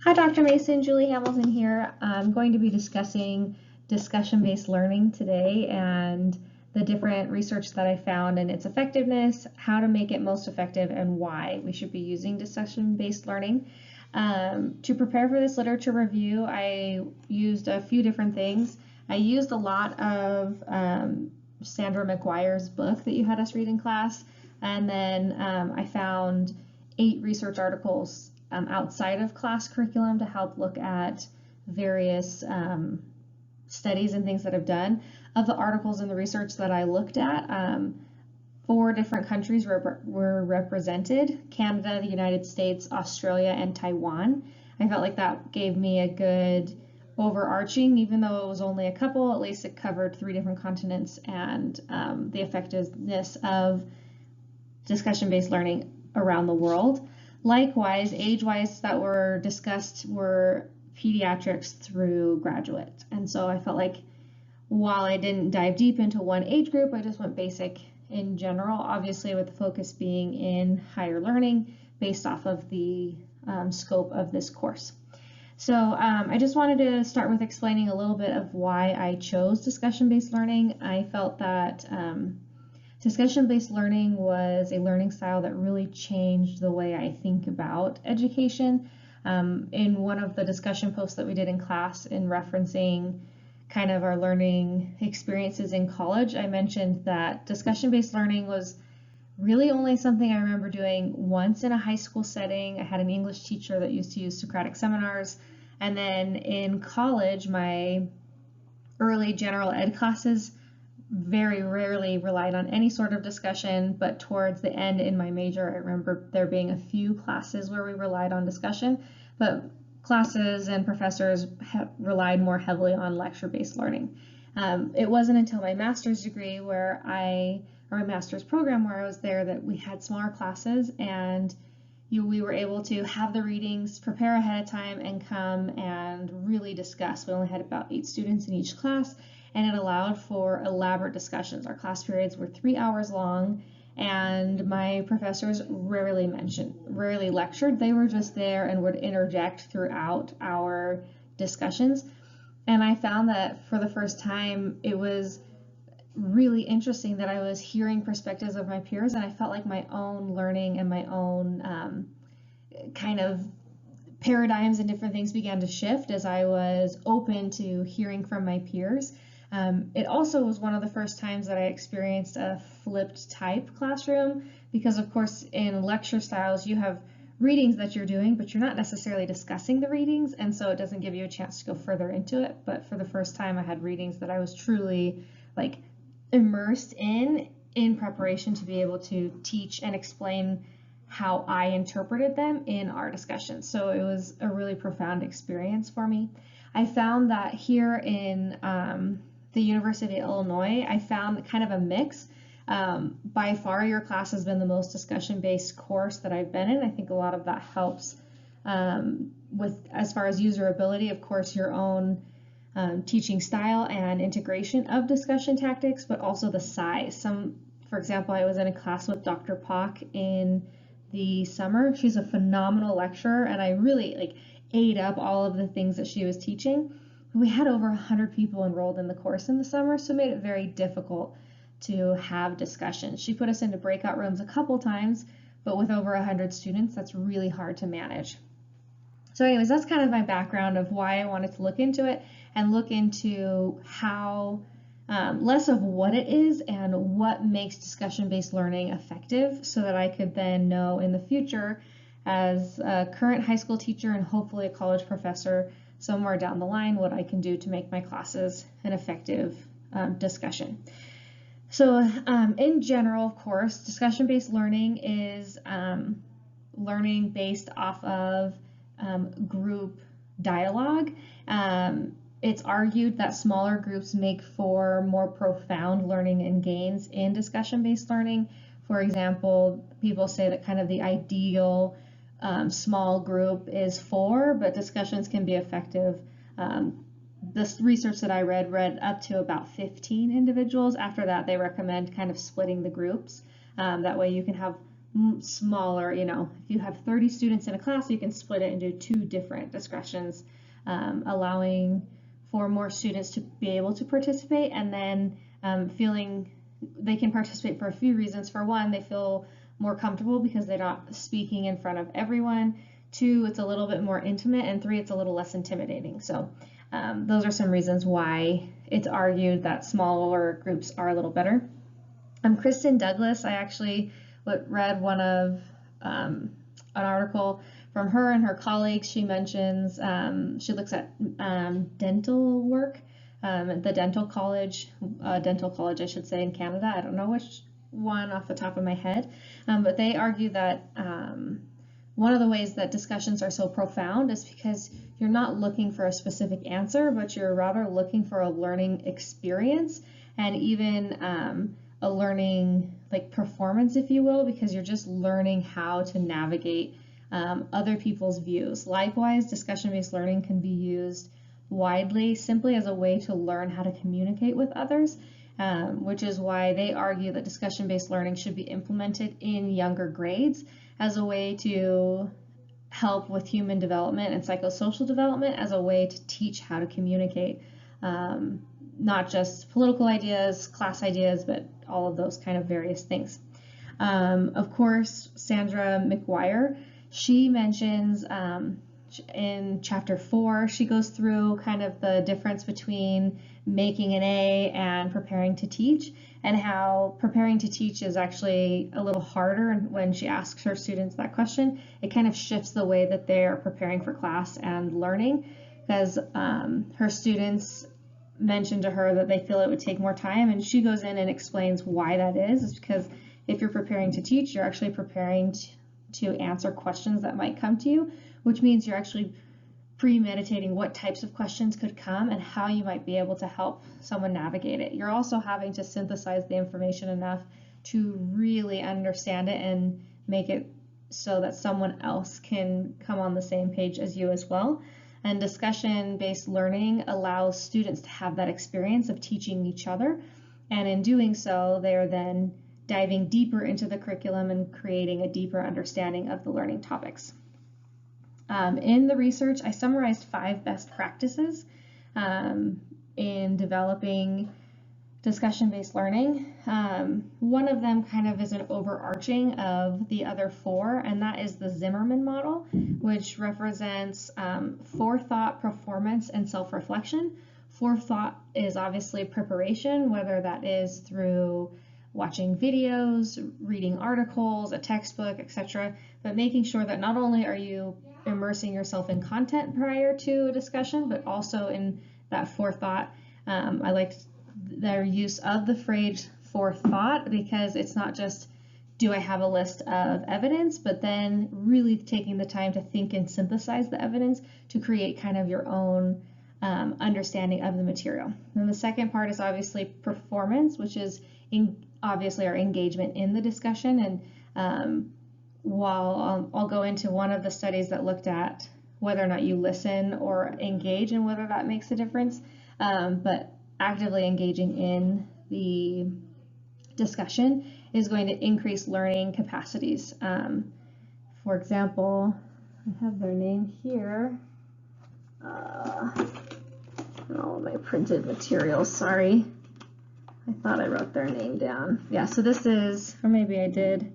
Hi, Dr. Mason. Julie Hamilton here. I'm going to be discussing discussion-based learning today and the different research that I found and its effectiveness, how to make it most effective, and why we should be using discussion-based learning. To prepare for this literature review, I used a few different things. I used a lot of Sandra McGuire's book that you had us read in class, and then I found 8 research articles outside of class curriculum to help look at various studies and things that I've done. Of the articles and the research that I looked at, 4 different countries were represented: Canada, the United States, Australia, and Taiwan. I felt like that gave me a good overarching, even though it was only a couple, at least it covered 3 different continents and the effectiveness of discussion-based learning around the world. Likewise, age-wise that were discussed were pediatrics through graduate. And so I felt like while I didn't dive deep into one age group, I just went basic in general, obviously with the focus being in higher learning based off of the scope of this course. So I just wanted to start with explaining a little bit of why I chose discussion-based learning. I felt that discussion-based learning was a learning style that really changed the way I think about education. In one of the discussion posts that we did in class in referencing kind of our learning experiences in college, I mentioned that discussion-based learning was really only something I remember doing once in a high school setting. I had an English teacher that used to use Socratic seminars, and then in college, my early general ed classes very rarely relied on any sort of discussion, but towards the end in my major, I remember there being a few classes where we relied on discussion, but classes and professors relied more heavily on lecture-based learning. It wasn't until my master's degree or my master's program where I was there that we had smaller classes and we were able to have the readings, prepare ahead of time, and come and really discuss. We only had about 8 students in each class, and it allowed for elaborate discussions. Our class periods were 3 hours long, and my professors rarely lectured. They were just there and would interject throughout our discussions. And I found that for the first time, it was really interesting that I was hearing perspectives of my peers, and I felt like my own learning and my own kind of paradigms and different things began to shift as I was open to hearing from my peers. It also was one of the first times that I experienced a flipped type classroom, because of course in lecture styles you have readings that you're doing, but you're not necessarily discussing the readings, and so it doesn't give you a chance to go further into it. But for the first time I had readings that I was truly like immersed in preparation to be able to teach and explain how I interpreted them in our discussions. So it was a really profound experience for me. I found that here in the University of Illinois, I found kind of a mix. By far, your class has been the most discussion-based course that I've been in. I think a lot of that helps with, as far as usability, of course, your own teaching style and integration of discussion tactics, but also the size. For example, I was in a class with Dr. Pak in the summer. She's a phenomenal lecturer, and I really ate up all of the things that she was teaching. We had over 100 people enrolled in the course in the summer, so it made it very difficult to have discussions. She put us into breakout rooms a couple times, but with over 100 students, that's really hard to manage. So anyways, that's kind of my background of why I wanted to look into it and look into how, less of what it is and what makes discussion-based learning effective, so that I could then know in the future as a current high school teacher and hopefully a college professor somewhere down the line what I can do to make my classes an effective discussion. So in general, of course, discussion-based learning is learning based off of group dialogue. It's argued that smaller groups make for more profound learning and gains in discussion-based learning. For example, people say that kind of the ideal small group is 4, but discussions can be effective. This research that I read up to about 15 individuals. After that, they recommend kind of splitting the groups. That way you can have smaller, if you have 30 students in a class, you can split it into 2 different discussions, allowing for more students to be able to participate, and then feeling they can participate for a few reasons. For one, they feel more comfortable because they're not speaking in front of everyone. 2, it's a little bit more intimate, and 3, it's a little less intimidating. So those are some reasons why it's argued that smaller groups are a little better. Kristen Douglas, I actually read an article from her and her colleagues. She mentions, she looks at dental work, the dental college I should say, in Canada. I don't know which one off the top of my head, but they argue that one of the ways that discussions are so profound is because you're not looking for a specific answer, but you're rather looking for a learning experience, and even a learning performance, if you will, because you're just learning how to navigate other people's views. Likewise, discussion-based learning can be used widely simply as a way to learn how to communicate with others, which is why they argue that discussion-based learning should be implemented in younger grades as a way to help with human development and psychosocial development, as a way to teach how to communicate, not just political ideas, class ideas, but all of those kind of various things. Of course, Sandra McGuire, she mentions in chapter 4, she goes through kind of the difference between making an A and preparing to teach, and how preparing to teach is actually a little harder. And when she asks her students that question, it kind of shifts the way that they're preparing for class and learning, because her students mentioned to her that they feel it would take more time, and she goes in and explains why that is. It's because if you're preparing to teach, you're actually preparing to answer questions that might come to you, which means you're actually premeditating what types of questions could come and how you might be able to help someone navigate it. You're also having to synthesize the information enough to really understand it and make it so that someone else can come on the same page as you as well. And discussion-based learning allows students to have that experience of teaching each other, and in doing so, they're then diving deeper into the curriculum and creating a deeper understanding of the learning topics. In the research, I summarized 5 best practices in developing discussion-based learning. One of them kind of is an overarching of the other 4, and that is the Zimmerman model, which represents forethought, performance, and self-reflection. Forethought is obviously preparation, whether that is through watching videos, reading articles, a textbook, etc., but making sure that not only are you immersing yourself in content prior to a discussion, but also in that forethought. I like their use of the phrase forethought, because it's not just, do I have a list of evidence, but then really taking the time to think and synthesize the evidence to create kind of your own understanding of the material. And the second part is obviously performance, which is obviously our engagement in the discussion. And while I'll go into one of the studies that looked at whether or not you listen or engage and whether that makes a difference, but actively engaging in the discussion is going to increase learning capacities. For example, I have their name here. All of my printed materials, sorry. I thought I wrote their name down. Yeah, so this is, or maybe I did,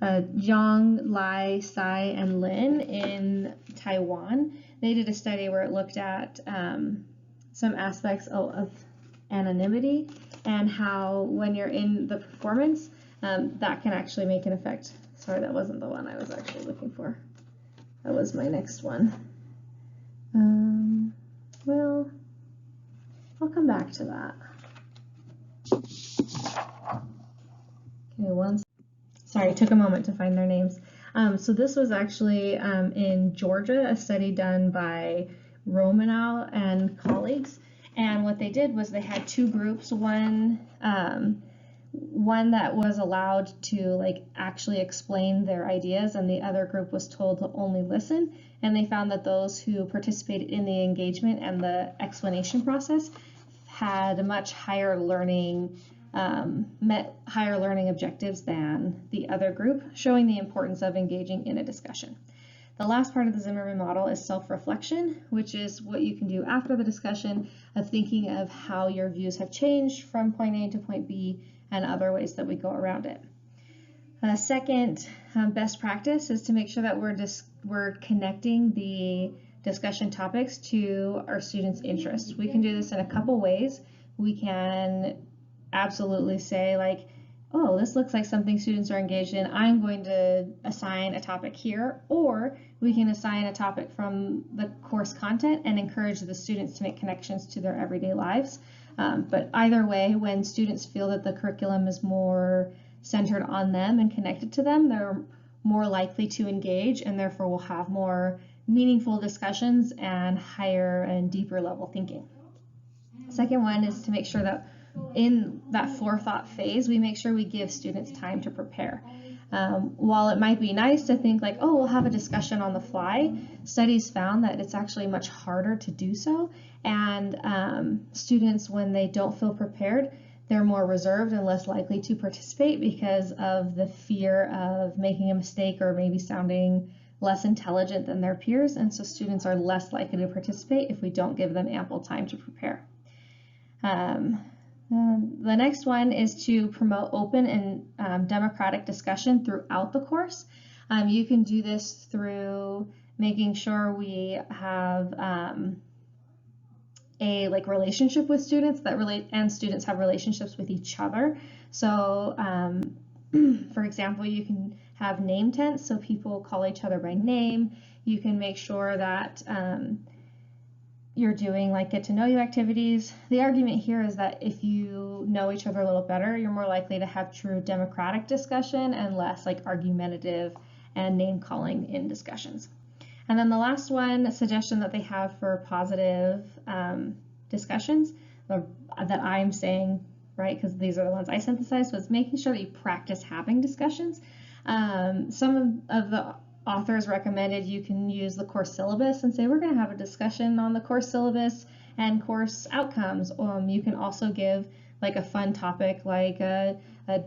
Zhang, Lai, Sai, and Lin in Taiwan. They did a study where it looked at some aspects of anonymity and how when you're in the performance, that can actually make an effect. Sorry, that wasn't the one I was actually looking for. That was my next one. Well, I'll come back to that. Okay, sorry, it took a moment to find their names. So this was actually in Georgia, a study done by Romanow and colleagues. And what they did was they had 2 groups. One that was allowed to actually explain their ideas, and the other group was told to only listen. And they found that those who participated in the engagement and the explanation process had a much higher learning met higher learning objectives than the other group, showing the importance of engaging in a discussion. The last part of the Zimmerman model is self-reflection, which is what you can do after the discussion of thinking of how your views have changed from point A to point B and other ways that we go around it. Second best practice is to make sure that we're connecting the discussion topics to our students' interests. We can do this in a couple ways. We can absolutely say like, oh, this looks like something students are engaged in. I'm going to assign a topic here, or we can assign a topic from the course content and encourage the students to make connections to their everyday lives. But either way, when students feel that the curriculum is more centered on them and connected to them, they're more likely to engage and therefore will have more meaningful discussions and higher and deeper level thinking. Second one is to make sure that in that forethought phase, we make sure we give students time to prepare. While it might be nice to think like, oh, we'll have a discussion on the fly, studies found that it's actually much harder to do so. And students, when they don't feel prepared, they're more reserved and less likely to participate because of the fear of making a mistake or maybe sounding less intelligent than their peers. And so students are less likely to participate if we don't give them ample time to prepare. The next one is to promote open and democratic discussion throughout the course. You can do this through making sure we have a relationship with students and students have relationships with each other. So for example, you can have name tents so people call each other by name. You can make sure that you're doing get to know you activities. The argument here is that if you know each other a little better, you're more likely to have true democratic discussion and less argumentative and name calling in discussions. And then the last one, a suggestion that they have for positive discussions that I'm saying, right, because these are the ones I synthesized, was making sure that you practice having discussions. Some of the authors recommended you can use the course syllabus and say, we're going to have a discussion on the course syllabus and course outcomes. You can also give a fun topic like a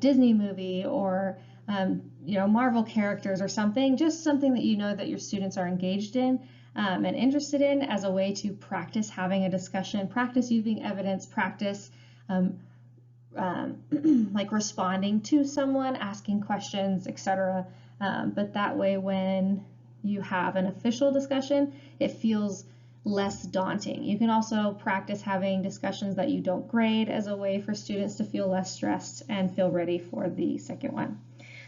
Disney movie or Marvel characters or something, just something that you know that your students are engaged in and interested in as a way to practice having a discussion, practice using evidence, practice responding to someone, asking questions, etc. But that way, when you have an official discussion, it feels less daunting. You can also practice having discussions that you don't grade as a way for students to feel less stressed and feel ready for the second one.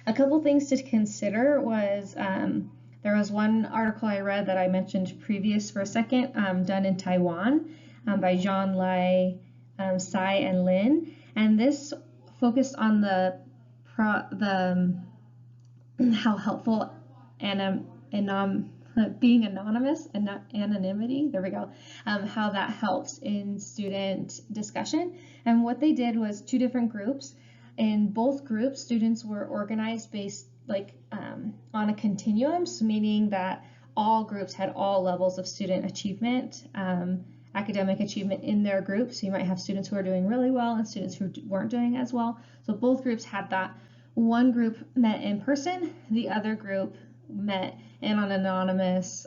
A couple things to consider was there was one article I read that I mentioned previous for a second, done in Taiwan by Zhang Lai, Tsai, and Lin, and this focused on how helpful being anonymous and not anonymity, there we go, how that helps in student discussion. And what they did was two different groups. In both groups, students were organized based on a continuum, so meaning that all groups had all levels of student achievement, academic achievement in their group. So you might have students who are doing really well and students who weren't doing as well. So both groups had that. One group met in person, the other group met in an anonymous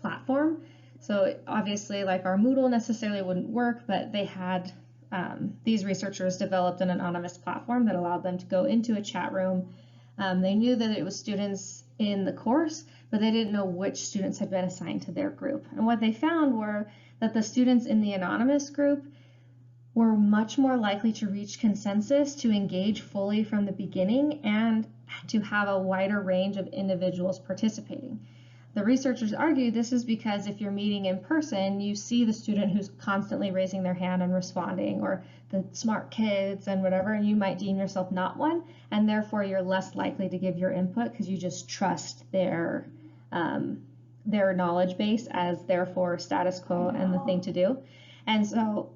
platform. So obviously our Moodle necessarily wouldn't work, but they had these researchers developed an anonymous platform that allowed them to go into a chat room. They knew that it was students in the course, but they didn't know which students had been assigned to their group. And what they found were that the students in the anonymous group were much more likely to reach consensus, to engage fully from the beginning, and to have a wider range of individuals participating. The researchers argue this is because if you're meeting in person, you see the student who's constantly raising their hand and responding, or the smart kids and whatever, and you might deem yourself not one, and therefore you're less likely to give your input because you just trust their knowledge base as therefore status quo and the thing to do. And so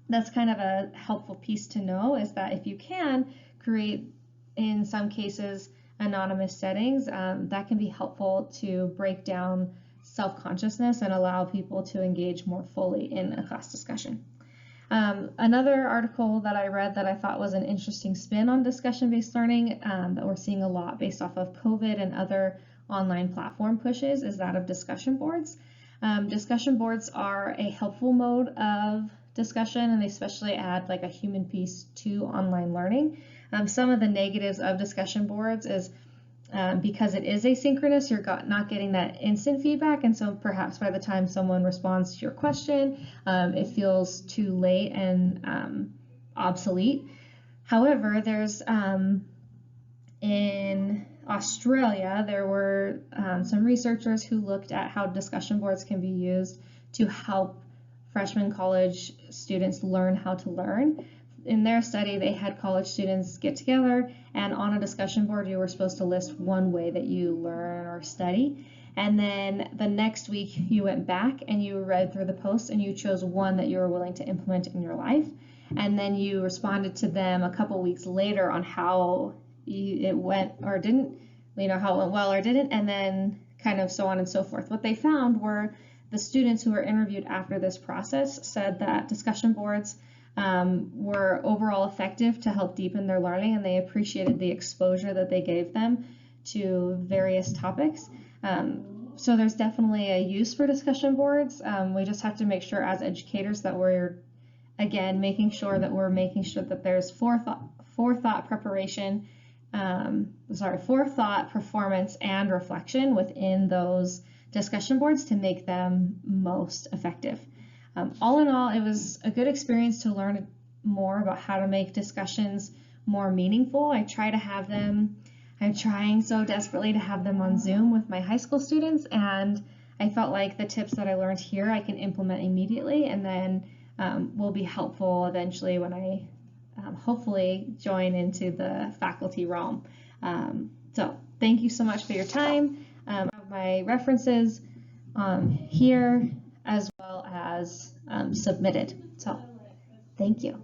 that's kind of a helpful piece to know, is that if you can create, in some cases, anonymous settings, that can be helpful to break down self-consciousness and allow people to engage more fully in a class discussion. Another article that I read that I thought was an interesting spin on discussion-based learning that we're seeing a lot based off of COVID and other online platform pushes is that of discussion boards. Discussion boards are a helpful mode of discussion, and they especially add like a human piece to online learning. Some of the negatives of discussion boards is because it is asynchronous, you're not getting that instant feedback, and so perhaps by the time someone responds to your question, it feels too late and obsolete. However, there's in Australia, there were some researchers who looked at how discussion boards can be used to help freshman college students learn how to learn. In their study, they had college students get together, and on a discussion board, you were supposed to list one way that you learn or study. And then the next week, you went back and you read through the posts and you chose one that you were willing to implement in your life. And then you responded to them a couple weeks later on how it went or didn't, how it went well or didn't, and then kind of so on and so forth. What they found were the students who were interviewed after this process said that discussion boards were overall effective to help deepen their learning, and they appreciated the exposure that they gave them to various topics. So there's definitely a use for discussion boards. We just have to make sure as educators that we're, again, making sure that there's forethought, performance, and reflection within those discussion boards to make them most effective. All in all, it was a good experience to learn more about how to make discussions more meaningful. I'm trying so desperately to have them on Zoom with my high school students, and I felt like the tips that I learned here I can implement immediately, and then will be helpful eventually when I hopefully join into the faculty realm. So thank you so much for your time. I have my references here as well as submitted. So thank you.